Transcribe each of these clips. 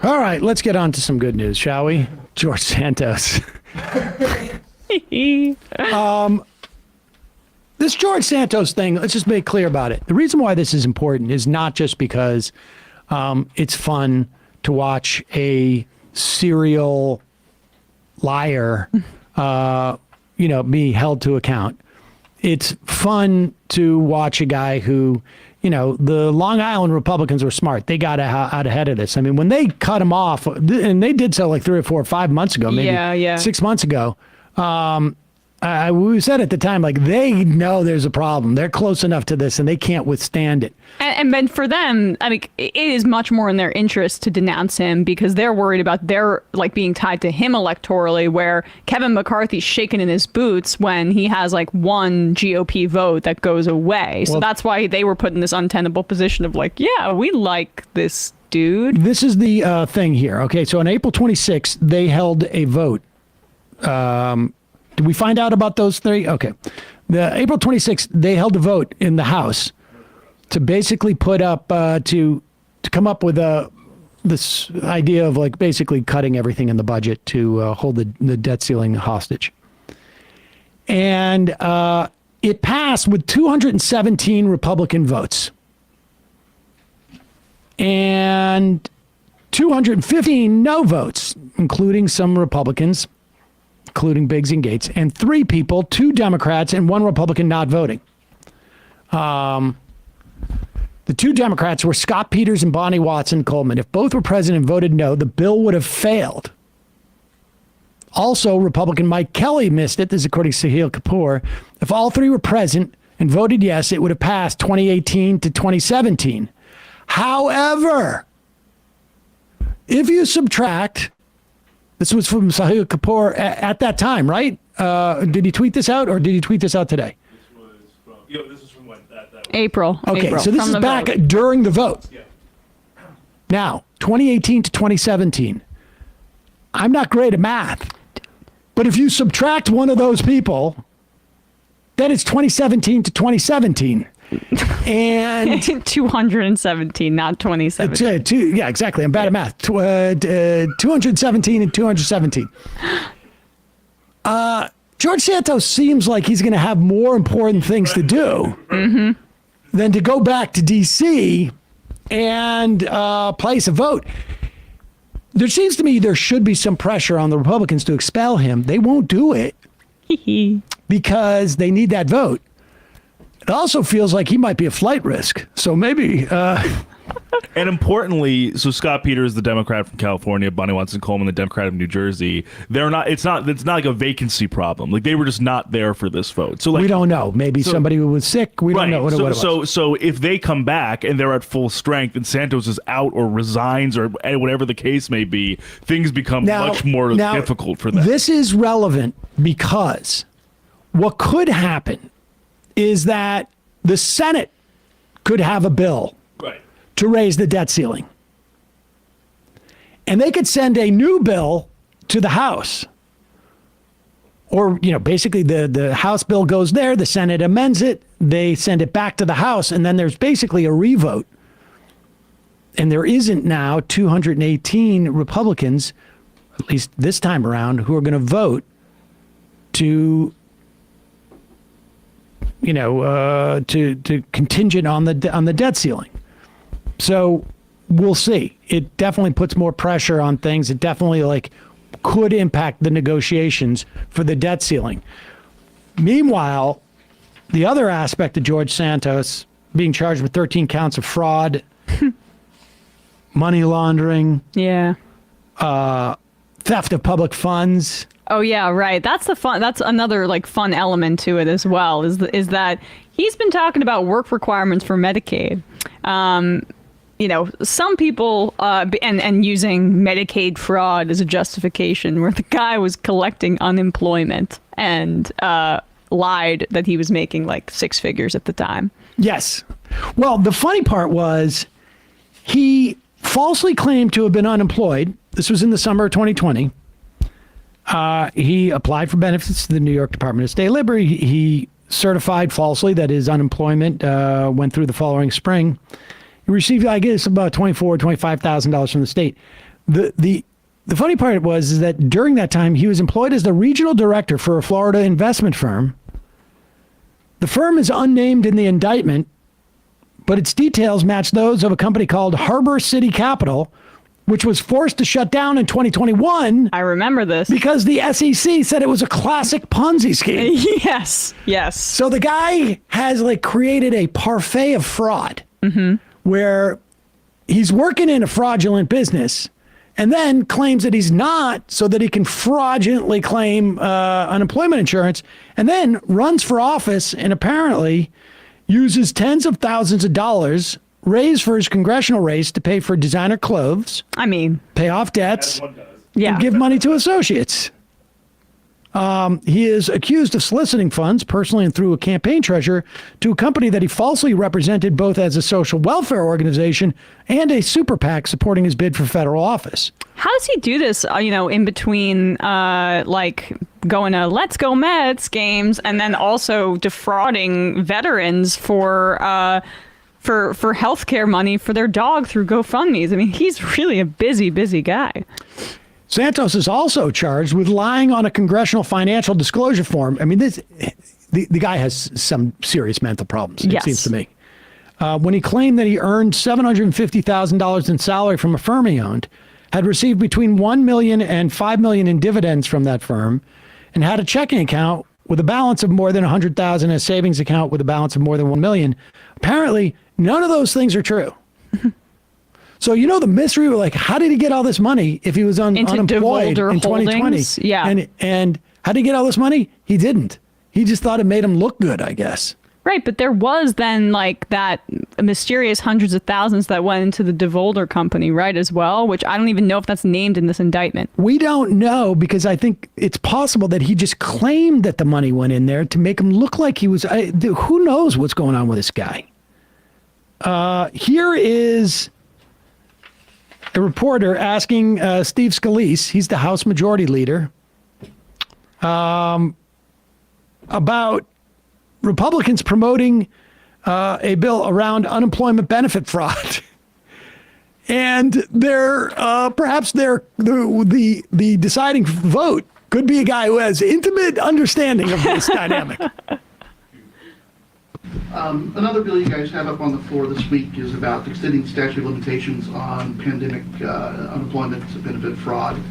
All right, let's get on to some good news, shall we? George Santos. This George Santos thing, let's just make clear about it. The reason why this is important is not just because it's fun to watch a serial liar, be held to account. It's fun to watch a guy who, the Long Island Republicans were smart. They got out ahead of this. I mean, when they cut him off, and they did so like 3 or 4 or 5 months ago, maybe 6 months ago, we said at the time, like, they know there's a problem. They're close enough to this and they can't withstand it. And then for them, I mean, it is much more in their interest to denounce him because they're worried about their being tied to him electorally, where Kevin McCarthy's shaking in his boots when he has like one GOP vote that goes away. So that's why they were put in this untenable position of like, yeah, we like this dude. This is the thing here. Okay, so on April 26th, they held a vote. Did we find out about those three? Okay. The April 26th, they held a vote in the House to basically put up, to come up with this idea of like basically cutting everything in the budget to hold the debt ceiling hostage. And it passed with 217 Republican votes. And 215 no votes, including some Republicans, including Biggs and Gates, and 3 people, 2 Democrats and 1 Republican not voting. The 2 Democrats were Scott Peters and Bonnie Watson Coleman. If both were present and voted no, the bill would have failed. Also, Republican Mike Kelly missed it. This is according to Sahil Kapoor. If all 3 were present and voted yes, it would have passed 2018 to 2017. However, if you subtract... This was from Sahil Kapoor at that time, right? Did he tweet this out, or did he tweet this out today? This was from when? April. Okay, April, so this is back during the vote. Yeah. Now, 2018 to 2017. I'm not great at math, but if you subtract one of those people, then it's 2017 to 2017. And 217, not 2017. Yeah, exactly. I'm bad at math. 217 and 217. George Santos seems like he's going to have more important things to do than to go back to D.C. and place a vote. There seems to me there should be some pressure on the Republicans to expel him. They won't do it because they need that vote. It also feels like he might be a flight risk. So maybe. And importantly, so Scott Peters, the Democrat from California, Bonnie Watson Coleman, the Democrat of New Jersey, they're not. It's not like a vacancy problem. Like, they were just not there for this vote. So like, we don't know. Maybe somebody who was sick. We don't know what it was. So if they come back and they're at full strength and Santos is out or resigns or whatever the case may be, things become much more difficult for them. This is relevant because what could happen is that the Senate could have a bill to raise the debt ceiling. And they could send a new bill to the House. Or, basically the House bill goes there, the Senate amends it, they send it back to the House, and then there's basically a revote. And there isn't now 218 Republicans, at least this time around, who are going to vote to to contingent on the debt ceiling. So we'll see. It definitely puts more pressure on things. It definitely could impact the negotiations for the debt ceiling. Meanwhile, the other aspect of George Santos being charged with 13 counts of fraud, money laundering, theft of public funds. Oh yeah, right. That's another fun element to it as well. Is that he's been talking about work requirements for Medicaid. Some people and using Medicaid fraud as a justification, where the guy was collecting unemployment and lied that he was making 6 figures at the time. Yes. Well, the funny part was he falsely claimed to have been unemployed. This was in the summer of 2020. He applied for benefits to the New York Department of State Labor. He certified falsely that his unemployment went through the following spring. He received, I guess, about $24,000 or $25,000 from the state. The funny part is that during that time, he was employed as the regional director for a Florida investment firm. The firm is unnamed in the indictment, but its details match those of a company called Harbor City Capital, which was forced to shut down in 2021. I remember this. Because the SEC said it was a classic Ponzi scheme. Yes. So the guy has created a parfait of fraud where he's working in a fraudulent business and then claims that he's not so that he can fraudulently claim unemployment insurance, and then runs for office and apparently uses tens of thousands of dollars raised for his congressional race to pay for designer clothes, pay off debts, and give money to associates. He is accused of soliciting funds personally and through a campaign treasurer to a company that he falsely represented both as a social welfare organization and a super PAC supporting his bid for federal office. How does he do this, in between, going to Let's Go Mets games and then also defrauding veterans for healthcare money for their dog through GoFundMe's? I mean, he's really a busy guy. Santos is also charged with lying on a congressional financial disclosure form. I mean, the guy has some serious mental problems, it seems to me. When he claimed that he earned $750,000 in salary from a firm he owned, had received between $1 million and $5 million in dividends from that firm, and had a checking account with a balance of more than $100,000 and a savings account with a balance of more than $1 million. Apparently, none of those things are true. So, the mystery of how did he get all this money if he was unemployed in 2020? Yeah. And how did he get all this money? He didn't. He just thought it made him look good, I guess. Right, but there was then that mysterious hundreds of thousands that went into the DeVolder company, right, as well, which I don't even know if that's named in this indictment. We don't know, because I think it's possible that he just claimed that the money went in there to make him look like he was. Who knows what's going on with this guy? Here is a reporter asking Steve Scalise, he's the House Majority Leader, about Republicans promoting a bill around unemployment benefit fraud. And perhaps the deciding vote could be a guy who has intimate understanding of this dynamic. Another bill you guys have up on the floor this week is about extending statute of limitations on pandemic unemployment benefit fraud.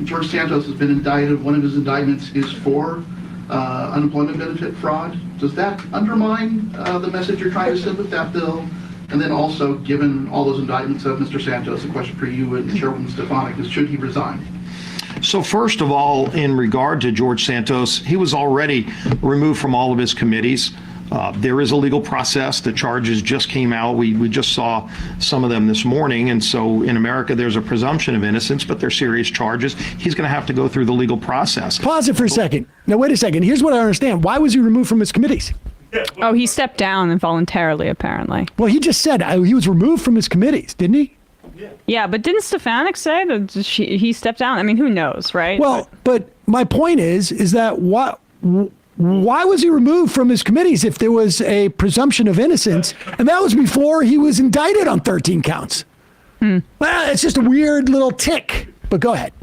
George Santos has been indicted. One of his indictments is for unemployment benefit fraud. Does that undermine the message you're trying to send with that bill? And then also, given all those indictments of Mr. Santos, a question for you and Chairwoman Stefanik is, should he resign? So first of all, in regard to George Santos, he was already removed from all of his committees. There is a legal process. The charges just came out. We just saw some of them this morning. And so in America, there's a presumption of innocence, but they're serious charges. He's going to have to go through the legal process. Pause it for a second. Now, wait a second. Here's what I understand. Why was he removed from his committees? Oh, he stepped down involuntarily, apparently. Well, he just said he was removed from his committees, didn't he? Yeah, but didn't Stefanik say that he stepped down? I mean, who knows, right? Well, but my point is that why was he removed from his committees if there was a presumption of innocence? And that was before he was indicted on 13 counts. Well, it's just a weird little tick, but go ahead.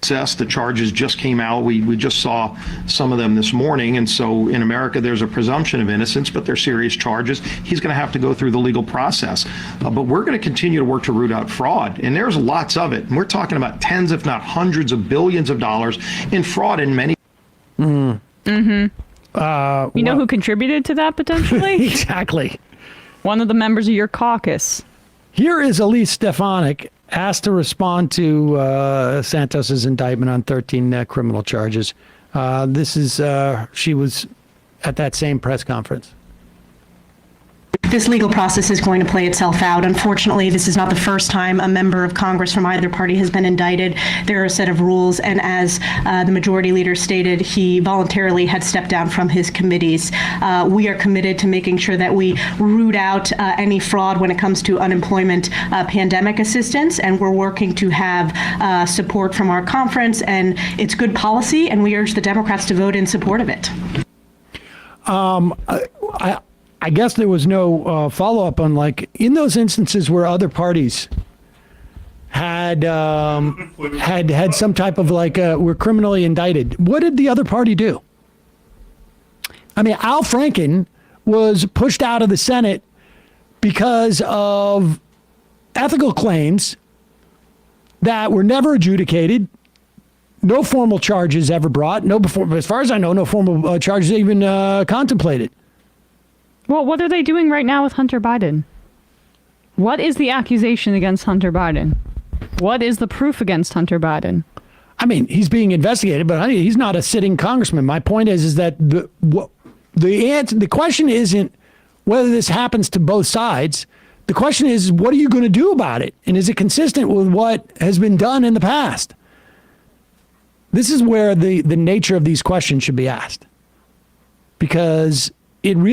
The charges just came out. We just saw some of them this morning. And so in America, there's a presumption of innocence, but they're serious charges. He's going to have to go through the legal process. But we're going to continue to work to root out fraud. And there's lots of it. And we're talking about tens, if not hundreds of billions of dollars in fraud in many. You know who contributed to that potentially? Exactly. One of the members of your caucus. Here is Elise Stefanik asked to respond to Santos's indictment on 13 criminal charges. She was at that same press conference. This legal process is going to play itself out. Unfortunately, this is not the first time a member of Congress from either party has been indicted. There are a set of rules, and as the majority leader stated, he voluntarily had stepped down from his committees. We are committed to making sure that we root out any fraud when it comes to unemployment pandemic assistance, and we're working to have support from our conference, and it's good policy, and we urge the Democrats to vote in support of it. I guess there was no follow-up on, in those instances where other parties had some type of were criminally indicted. What did the other party do? I mean, Al Franken was pushed out of the Senate because of ethical claims that were never adjudicated. No formal charges ever brought. As far as I know, no formal charges even contemplated. Well, what are they doing right now with Hunter Biden? What is the accusation against Hunter Biden? What is the proof against Hunter Biden? I mean, he's being investigated, but he's not a sitting congressman. My point is that the question isn't whether this happens to both sides. The question is, what are you going to do about it? And is it consistent with what has been done in the past? This is where the nature of these questions should be asked. Because and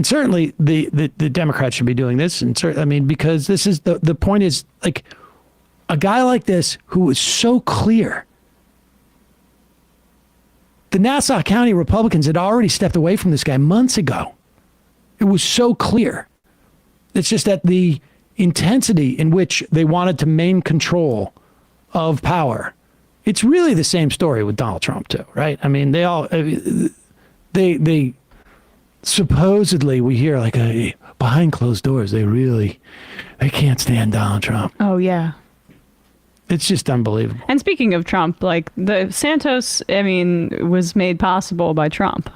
certainly the Democrats should be doing this. And because this is the point is, like, a guy like this who was so clear. The Nassau County Republicans had already stepped away from this guy months ago. It was so clear. It's just that the intensity in which they wanted to maintain control of power. It's really the same story with Donald Trump too, right? I mean, they supposedly, we hear behind closed doors, they can't stand Donald Trump. Oh, yeah. It's just unbelievable. And speaking of Trump, the Santos, was made possible by Trump.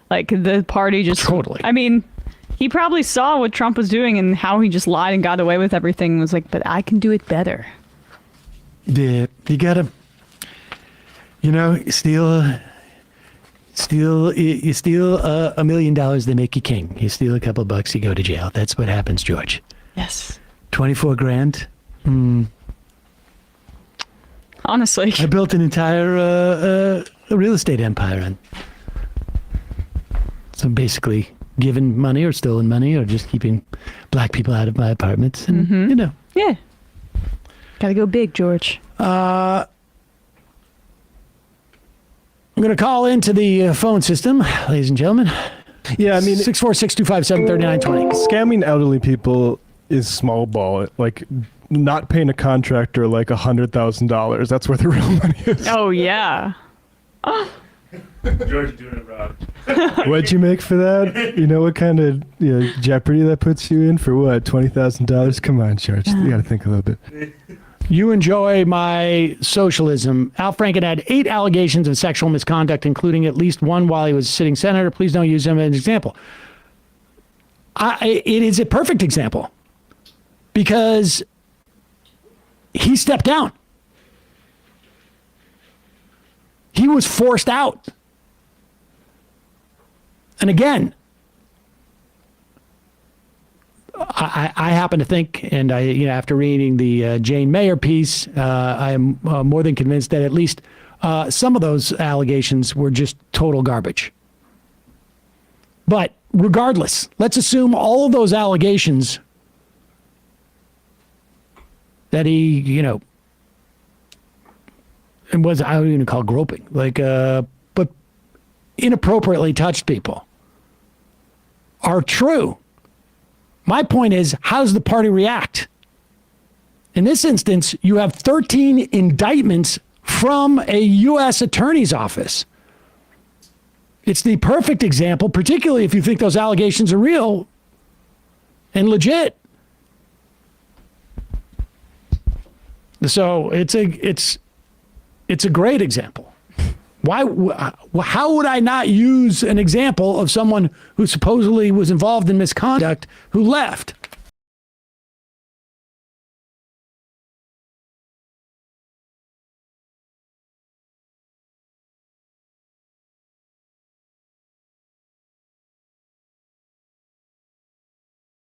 The party just... Totally. He probably saw what Trump was doing and how he just lied and got away with everything and was like, but I can do it better. Yeah, you gotta, you steal $1 million, they make you king. You steal a couple of bucks, you go to jail. That's what happens, George. Yes. 24 grand. Honestly. I built an entire real estate empire on. So basically, giving money or stolen money or just keeping black people out of my apartments. And, Yeah. Gotta go big, George. I'm going to call into the phone system, ladies and gentlemen. Yeah, 646-257-3920. Scamming elderly people is small ball. Not paying a contractor $100,000. That's where the real money is. Oh, yeah. George doing it wrong. What'd you make for that? You know what kind of jeopardy that puts you in for what? $20,000? Come on, George. You got to think a little bit. You enjoy my socialism. Al Franken had 8 allegations of sexual misconduct, including at least one while he was sitting senator. Please don't use him as an example. It is a perfect example because he stepped down. He was forced out. And again, I happen to think, and after reading the Jane Mayer piece, I am more than convinced that at least some of those allegations were just total garbage. But regardless, let's assume all of those allegations that he, and was, I don't even call groping, but inappropriately touched people are true. My point is, how does the party react? In this instance, you have 13 indictments from a U.S. attorney's office. It's the perfect example, particularly if you think those allegations are real and legit. So it's a great example. How would I not use an example of someone who supposedly was involved in misconduct who left?